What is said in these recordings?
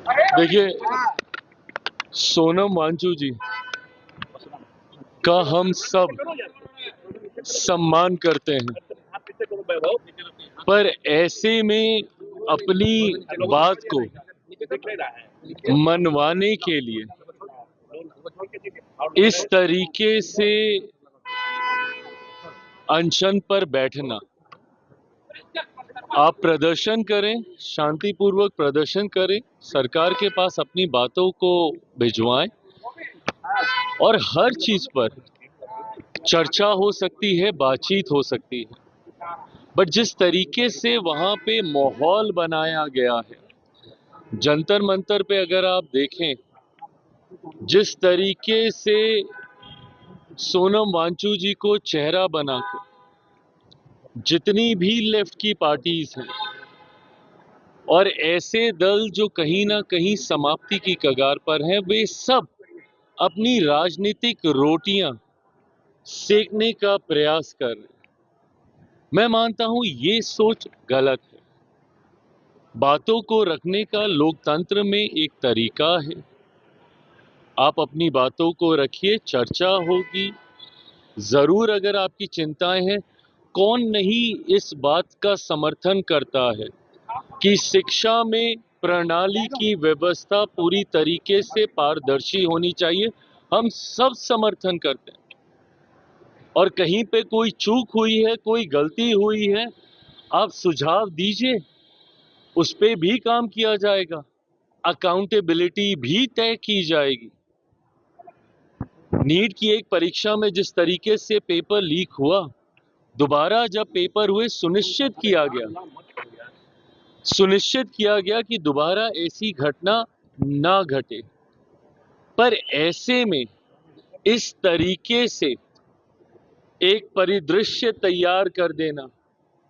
देखिए, सोनम वांचू जी का हम सब सम्मान करते हैं, पर ऐसे में अपनी बात को मनवाने के लिए इस तरीके से अनशन पर बैठना, आप प्रदर्शन करें, शांतिपूर्वक प्रदर्शन करें, सरकार के पास अपनी बातों को भिजवाएं और हर चीज पर चर्चा हो सकती है, बातचीत हो सकती है। बट जिस तरीके से वहां पे माहौल बनाया गया है, जंतर मंतर पे अगर आप देखें, जिस तरीके से सोनम वांचू जी को चेहरा बनाकर जितनी भी लेफ्ट की पार्टीज हैं और ऐसे दल जो कहीं ना कहीं समाप्ति की कगार पर हैं, वे सब अपनी राजनीतिक रोटियां सेकने का प्रयास कर रहे हैं। मैं मानता हूं ये सोच गलत है। बातों को रखने का लोकतंत्र में एक तरीका है। आप अपनी बातों को रखिए, चर्चा होगी जरूर। अगर आपकी चिंताएं हैं, कौन नहीं इस बात का समर्थन करता है कि शिक्षा में प्रणाली की व्यवस्था पूरी तरीके से पारदर्शी होनी चाहिए। हम सब समर्थन करते हैं, और कहीं पे कोई चूक हुई है, कोई गलती हुई है, आप सुझाव दीजिए, उस पे भी काम किया जाएगा, अकाउंटेबिलिटी भी तय की जाएगी। नीट की एक परीक्षा में जिस तरीके से पेपर लीक हुआ, दोबारा जब पेपर हुए, सुनिश्चित किया गया कि दोबारा ऐसी घटना ना घटे। पर ऐसे में इस तरीके से एक परिदृश्य तैयार कर देना,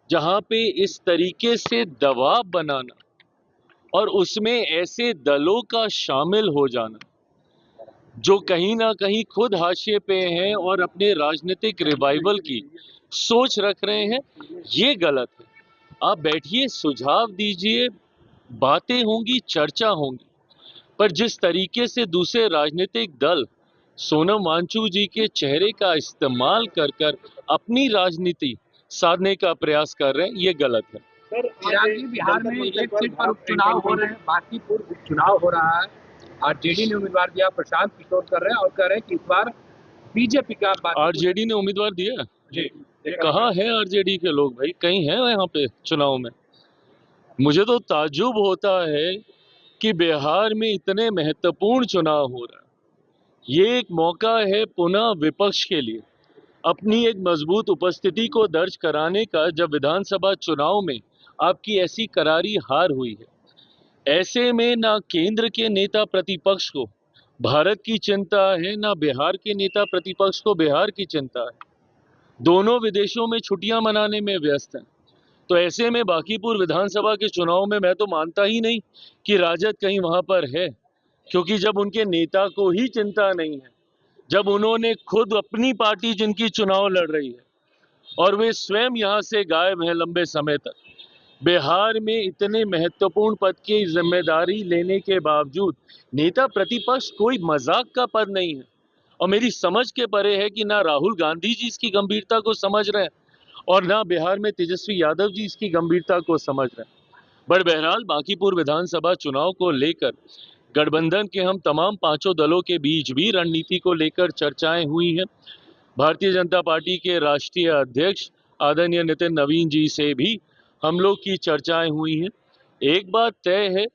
जहां पे इस तरीके से दबाव बनाना और उसमें ऐसे दलों का शामिल हो जाना जो कहीं ना कहीं खुद हाशिए पे हैं और अपने राजनीतिक रिवाइवल की सोच रख रहे हैं, ये गलत है। आप बैठिए, सुझाव दीजिए, बातें होंगी, चर्चा होंगी। पर जिस तरीके से दूसरे राजनीतिक दल सोनम वांचू जी के चेहरे का इस्तेमाल कर कर अपनी राजनीति साधने का प्रयास कर रहे हैं, ये गलत है। सर, बिहार में एक सीट पर उपचुनाव हो रहे हैं, बांकीपुर उपचुनाव हो रहा है। आरजेडी ने उम्मीदवार दिया, प्रशांत किशोर कर रहे हैं और कह रहे हैं कि इस बार बीजेपी का। आरजेडी ने उम्मीदवार दिया जी? कहाँ है आरजेडी के लोग भाई? कहीं है यहाँ पे चुनाव में? मुझे तो ताज्जुब होता है कि बिहार में इतने महत्वपूर्ण चुनाव हो रहा है। ये एक मौका है पुनः विपक्ष के लिए अपनी एक मजबूत उपस्थिति को दर्ज कराने का, जब विधानसभा चुनाव में आपकी ऐसी करारी हार हुई है। ऐसे में ना केंद्र के नेता प्रतिपक्ष को भारत की चिंता है, ना बिहार के नेता प्रतिपक्ष को बिहार की चिंता है। दोनों विदेशों में छुट्टियां मनाने में व्यस्त हैं। तो ऐसे में बांकीपुर विधानसभा के चुनाव में मैं तो मानता ही नहीं कि राजद कहीं वहां पर है, क्योंकि जब उनके नेता को ही चिंता नहीं है, जब उन्होंने खुद अपनी पार्टी जिनकी चुनाव लड़ रही है और वे स्वयं यहां से गायब हैं लंबे समय तक, बिहार में इतने महत्वपूर्ण पद की जिम्मेदारी लेने के बावजूद नेता प्रतिपक्ष कोई मजाक का पद नहीं है। और मेरी समझ के परे है कि ना राहुल गांधी जी इसकी गंभीरता को समझ रहे हैं और ना बिहार में तेजस्वी यादव जी इसकी गंभीरता को समझ रहे हैं। बट बहरहाल बांकीपुर विधानसभा चुनाव को लेकर गठबंधन के हम तमाम पांचों दलों के बीच भी रणनीति को लेकर चर्चाएं हुई हैं। भारतीय जनता पार्टी के राष्ट्रीय अध्यक्ष आदरणीय नितिन नवीन जी से भी हम लोग की चर्चाएं हुई हैं। एक बात तय है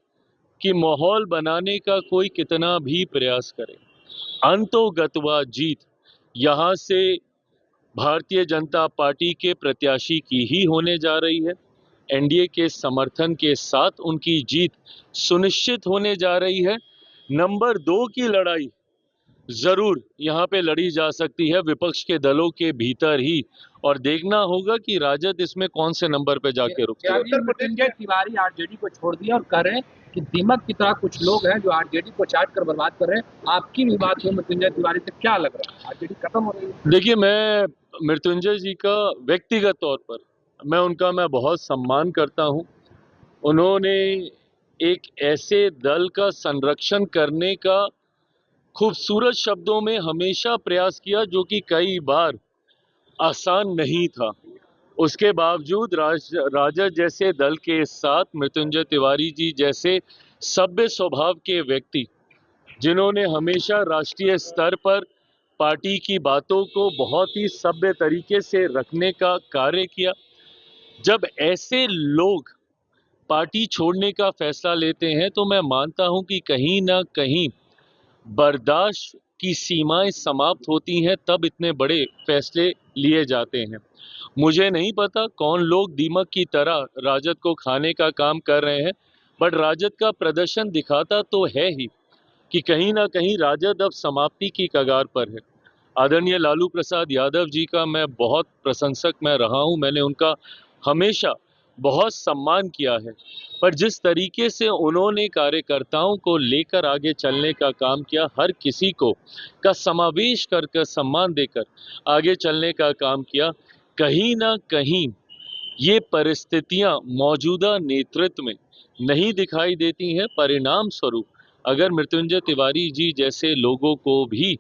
कि माहौल बनाने का कोई कितना भी प्रयास करे, अंतोगत्वा जीत यहाँ से भारतीय जनता पार्टी के प्रत्याशी की ही होने जा रही है। एनडीए के समर्थन के साथ उनकी जीत सुनिश्चित होने जा रही है। नंबर 2 की लड़ाई जरूर यहाँ पे लड़ी जा सकती है विपक्ष के दलों के भीतर ही, और देखना होगा कि राजद इसमें कौन से नंबर पे जाके रुकती है। मृत्युंजय तिवारी आरजेडी को छोड़ दिया और कह रहे हैं कि दीमक की तरह कुछ लोग हैं जो आरजेडी को चाट कर बर्बाद कर रहे हैं। आपकी भी बात हो मृत्युंजय तिवारी से, क्या लग रहा है आरजेडी खत्म हो रही है? देखिए, मैं मृत्युंजय जी का व्यक्तिगत तौर पर मैं बहुत सम्मान करता हूँ। उन्होंने एक ऐसे दल का संरक्षण करने का खूबसूरत शब्दों में हमेशा प्रयास किया जो कि कई बार आसान नहीं था। उसके बावजूद राजद जैसे दल के साथ मृत्युंजय तिवारी जी जैसे सभ्य स्वभाव के व्यक्ति, जिन्होंने हमेशा राष्ट्रीय स्तर पर पार्टी की बातों को बहुत ही सभ्य तरीके से रखने का कार्य किया, जब ऐसे लोग पार्टी छोड़ने का फैसला लेते हैं तो मैं मानता हूं कि कहीं ना कहीं बर्दाश्त की सीमाएं समाप्त होती हैं, तब इतने बड़े फैसले लिए जाते हैं। मुझे नहीं पता कौन लोग दीमक की तरह राजद को खाने का काम कर रहे हैं, बट राजद का प्रदर्शन दिखाता तो है ही कि कहीं ना कहीं राजद अब समाप्ति की कगार पर है। आदरणीय लालू प्रसाद यादव जी का मैं बहुत प्रशंसक मैं रहा हूं, मैंने उनका हमेशा बहुत सम्मान किया है, पर जिस तरीके से उन्होंने कार्यकर्ताओं को लेकर आगे चलने का काम किया, हर किसी को का समावेश कर सम्मान देकर आगे चलने का काम किया, कहीं ना कहीं ये परिस्थितियां मौजूदा नेतृत्व में नहीं दिखाई देती हैं। परिणाम स्वरूप अगर मृत्युंजय तिवारी जी जैसे लोगों को भी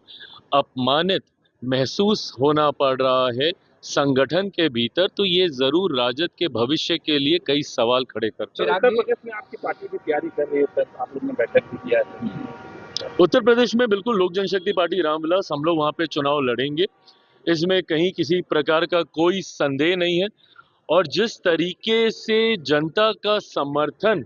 अपमानित महसूस होना पड़ रहा है संगठन के भीतर, तो ये जरूर राजद के भविष्य के लिए कई सवाल खड़े करता है। उत्तर प्रदेश में आपकी पार्टी की तैयारी कर रही है, सर, आप लोग ने बैठक भी किया है। उत्तर प्रदेश में बिल्कुल लोक जनशक्ति पार्टी रामविलास हम लोग वहां पे चुनाव लड़ेंगे, इसमें कहीं किसी प्रकार का कोई संदेह नहीं है। और जिस तरीके से जनता का समर्थन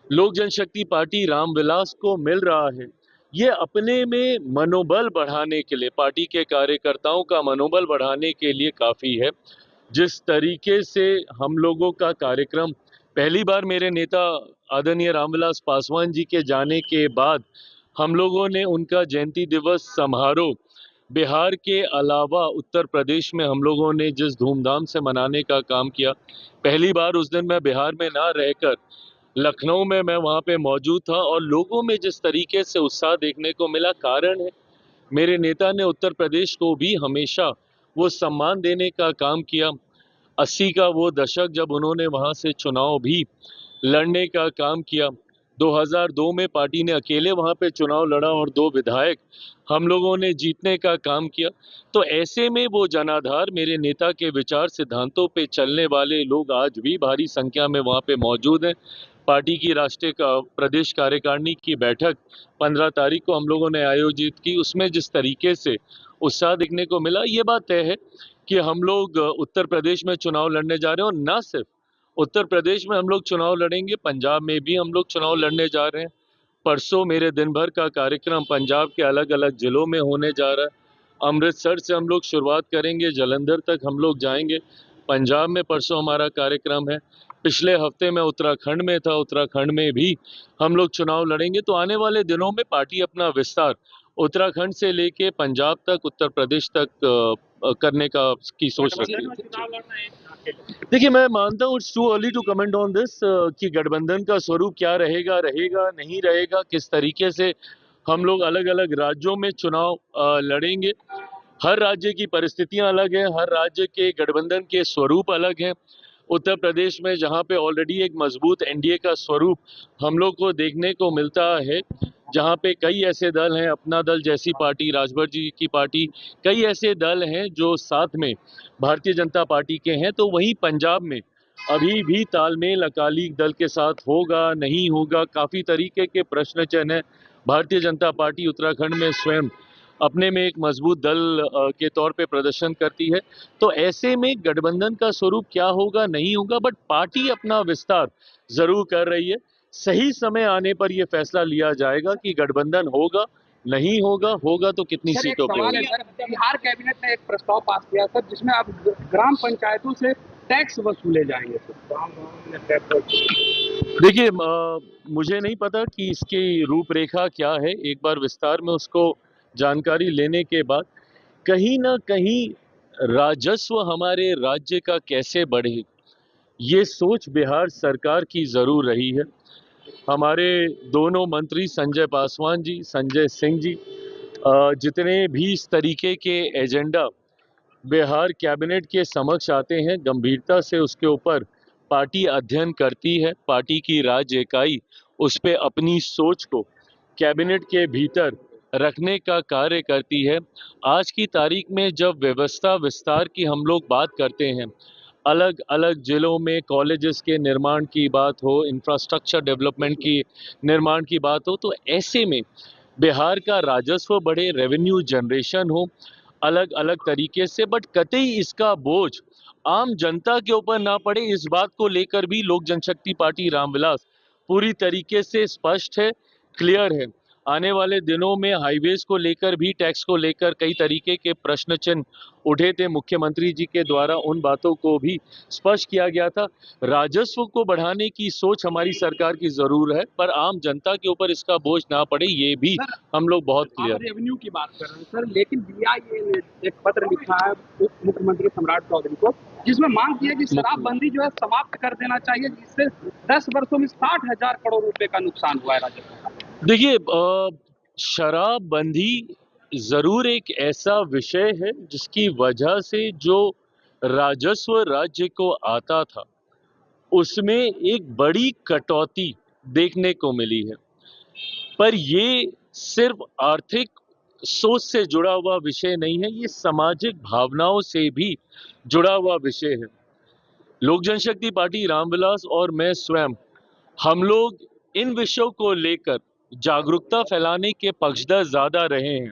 लोक जनशक्ति पार्टी रामविलास को मिल रहा है, ये अपने में मनोबल बढ़ाने के लिए, पार्टी के कार्यकर्ताओं का मनोबल बढ़ाने के लिए काफ़ी है। जिस तरीके से हम लोगों का कार्यक्रम पहली बार मेरे नेता आदरणीय रामविलास पासवान जी के जाने के बाद हम लोगों ने उनका जयंती दिवस समारोह बिहार के अलावा उत्तर प्रदेश में हम लोगों ने जिस धूमधाम से मनाने का काम किया, पहली बार उस दिन मैं बिहार में ना रहकर लखनऊ में मैं वहाँ पे मौजूद था और लोगों में जिस तरीके से उत्साह देखने को मिला, कारण है मेरे नेता ने उत्तर प्रदेश को भी हमेशा वो सम्मान देने का काम किया। 80 का वो दशक जब उन्होंने वहाँ से चुनाव भी लड़ने का काम किया, 2002 में पार्टी ने अकेले वहाँ पे चुनाव लड़ा और 2 विधायक हम लोगों ने जीतने का काम किया। तो ऐसे में वो जनाधार मेरे नेता के विचार सिद्धांतों पे चलने वाले लोग आज भी भारी संख्या में वहाँ पे मौजूद हैं। पार्टी की राष्ट्रीय प्रदेश कार्यकारिणी की बैठक 15 तारीख को हम लोगों ने आयोजित की, उसमें जिस तरीके से उत्साह दिखने को मिला, ये बात तय है कि हम लोग उत्तर प्रदेश में चुनाव लड़ने जा रहे हैं। और न सिर्फ उत्तर प्रदेश में हम लोग चुनाव लड़ेंगे, पंजाब में भी हम लोग चुनाव लड़ने जा रहे हैं। परसों मेरे दिन भर का कार्यक्रम पंजाब के अलग अलग जिलों में होने जा रहा है। अमृतसर से हम लोग शुरुआत करेंगे, जालंधर तक हम लोग जाएंगे। पंजाब में परसों हमारा कार्यक्रम है। पिछले हफ्ते मैं उत्तराखंड में था, उत्तराखंड में भी हम लोग चुनाव लड़ेंगे। तो आने वाले दिनों में पार्टी अपना विस्तार उत्तराखंड से लेके पंजाब तक, उत्तर प्रदेश तक करने का की सोच रखी है। देखिए, मैं मानता हूँ it's too early to comment on this कि गठबंधन का स्वरूप क्या रहेगा, रहेगा नहीं रहेगा, किस तरीके से हम लोग अलग अलग राज्यों में चुनाव लड़ेंगे। हर राज्य की परिस्थितियां अलग हैं, हर राज्य के गठबंधन के स्वरूप अलग हैं। उत्तर प्रदेश में जहां पे ऑलरेडी एक मजबूत एनडीए का स्वरूप हम लोग को देखने को मिलता है, जहां पे कई ऐसे दल हैं, अपना दल जैसी पार्टी, राजभर जी की पार्टी, कई ऐसे दल हैं जो साथ में भारतीय जनता पार्टी के हैं। तो वहीं पंजाब में अभी भी तालमेल अकाली दल के साथ होगा नहीं होगा, काफ़ी तरीके के प्रश्न चिन्ह हैं। भारतीय जनता पार्टी उत्तराखंड में स्वयं अपने में एक मजबूत दल के तौर पे प्रदर्शन करती है। तो ऐसे में गठबंधन का स्वरूप क्या होगा नहीं होगा, बट पार्टी अपना विस्तार जरूर कर रही है। सही समय आने पर यह फैसला लिया जाएगा कि गठबंधन होगा नहीं होगा, होगा तो कितनी सीटों पे होगा। बिहार कैबिनेट ने एक प्रस्ताव पास किया सर, जिसमें अब ग्राम पंचायतों से टैक्स वसूले जाएंगे। देखिए, मुझे नहीं पता कि इसकी रूपरेखा क्या है। एक बार विस्तार में उसको जानकारी लेने के बाद कहीं ना कहीं राजस्व हमारे राज्य का कैसे बढ़े, ये सोच बिहार सरकार की जरूर रही है। हमारे दोनों मंत्री संजय पासवान जी, संजय सिंह जी, जितने भी इस तरीके के एजेंडा बिहार कैबिनेट के समक्ष आते हैं, गंभीरता से उसके ऊपर पार्टी अध्ययन करती है। पार्टी की राज्य इकाई उस पे अपनी सोच को कैबिनेट के भीतर रखने का कार्य करती है। आज की तारीख में जब व्यवस्था विस्तार की हम लोग बात करते हैं, अलग अलग जिलों में कॉलेजेस के निर्माण की बात हो, इंफ्रास्ट्रक्चर डेवलपमेंट की निर्माण की बात हो, तो ऐसे में बिहार का राजस्व बढ़े, रेवेन्यू जनरेशन हो अलग अलग तरीके से, बट कतई इसका बोझ आम जनता के ऊपर ना पड़े, इस बात को लेकर भी लोक जनशक्ति पार्टी रामविलास पूरी तरीके से स्पष्ट है, क्लियर है। आने वाले दिनों में हाईवेज को लेकर भी, टैक्स को लेकर कई तरीके के प्रश्न चिन्ह उठे थे, मुख्यमंत्री जी के द्वारा उन बातों को भी स्पष्ट किया गया था। राजस्व को बढ़ाने की सोच हमारी सरकार की जरूर है, पर आम जनता के ऊपर इसका बोझ ना पड़े, ये भी हम लोग बहुत आप क्लियर। रेवेन्यू की बात कर रहे हैं सर, लेकिन BIA ने एक पत्र लिखा है उप मुख्यमंत्री सम्राट चौधरी को, जिसमें मांग की है कि शराबबंदी जो है समाप्त कर देना चाहिए, जिससे 10 वर्षों में 60,000 करोड़ रुपए का नुकसान हुआ है राजस्व का। देखिए, शराबबंदी जरूर एक ऐसा विषय है जिसकी वजह से जो राजस्व राज्य को आता था उसमें एक बड़ी कटौती देखने को मिली है, पर ये सिर्फ आर्थिक सोच से जुड़ा हुआ विषय नहीं है, ये सामाजिक भावनाओं से भी जुड़ा हुआ विषय है। लोक जनशक्ति पार्टी रामविलास और मैं स्वयं, हम लोग इन विषयों को लेकर जागरूकता फैलाने के पक्षधर ज्यादा रहे हैं।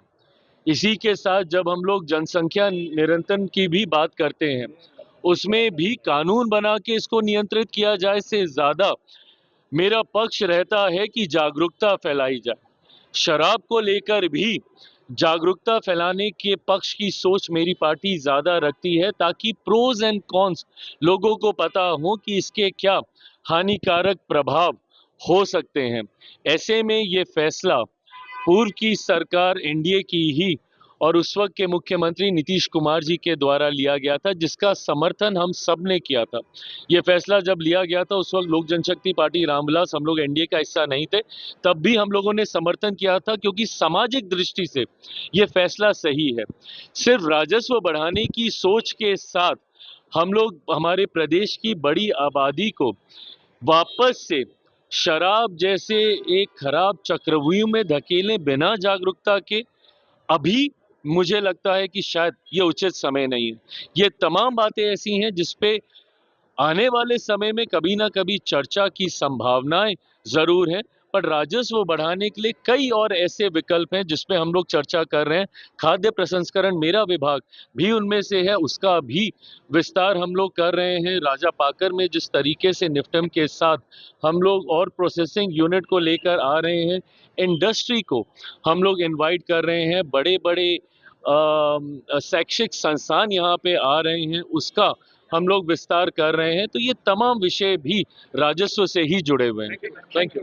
इसी के साथ जब हम लोग जनसंख्या नियंत्रण की भी बात करते हैं, उसमें भी कानून बना के इसको नियंत्रित किया जाए से ज्यादा मेरा पक्ष रहता है कि जागरूकता फैलाई जाए। शराब को लेकर भी जागरूकता फैलाने के पक्ष की सोच मेरी पार्टी ज्यादा रखती है, ताकि प्रोज एंड कॉन्स लोगों को पता हो कि इसके क्या हानिकारक प्रभाव हो सकते हैं। ऐसे में ये फैसला पूर्व की सरकार एनडीए की ही और उस वक्त के मुख्यमंत्री नीतीश कुमार जी के द्वारा लिया गया था, जिसका समर्थन हम सब ने किया था। ये फैसला जब लिया गया था उस वक्त लोक जनशक्ति पार्टी रामविलास, हम लोग एनडीए का हिस्सा नहीं थे, तब भी हम लोगों ने समर्थन किया था, क्योंकि सामाजिक दृष्टि से ये फैसला सही है। सिर्फ राजस्व बढ़ाने की सोच के साथ हम लोग हमारे प्रदेश की बड़ी आबादी को वापस से शराब जैसे एक खराब चक्रव्यूह में धकेले बिना जागरूकता के, अभी मुझे लगता है कि शायद ये उचित समय नहीं है। ये तमाम बातें ऐसी हैं जिसपे आने वाले समय में कभी ना कभी चर्चा की संभावनाएं जरूर हैं, पर राजस्व बढ़ाने के लिए कई और ऐसे विकल्प हैं जिसपे हम लोग चर्चा कर रहे हैं। खाद्य प्रसंस्करण मेरा विभाग भी उनमें से है, उसका भी विस्तार हम लोग कर रहे हैं। राजा पाकर में जिस तरीके से निफ्टम के साथ हम लोग और प्रोसेसिंग यूनिट को लेकर आ रहे हैं, इंडस्ट्री को हम लोग इनवाइट कर रहे हैं, बड़े बड़े शैक्षिक संस्थान यहाँ पे आ रहे हैं, उसका हम लोग विस्तार कर रहे हैं। तो ये तमाम विषय भी राजस्व से ही जुड़े हुए हैं। Thank you.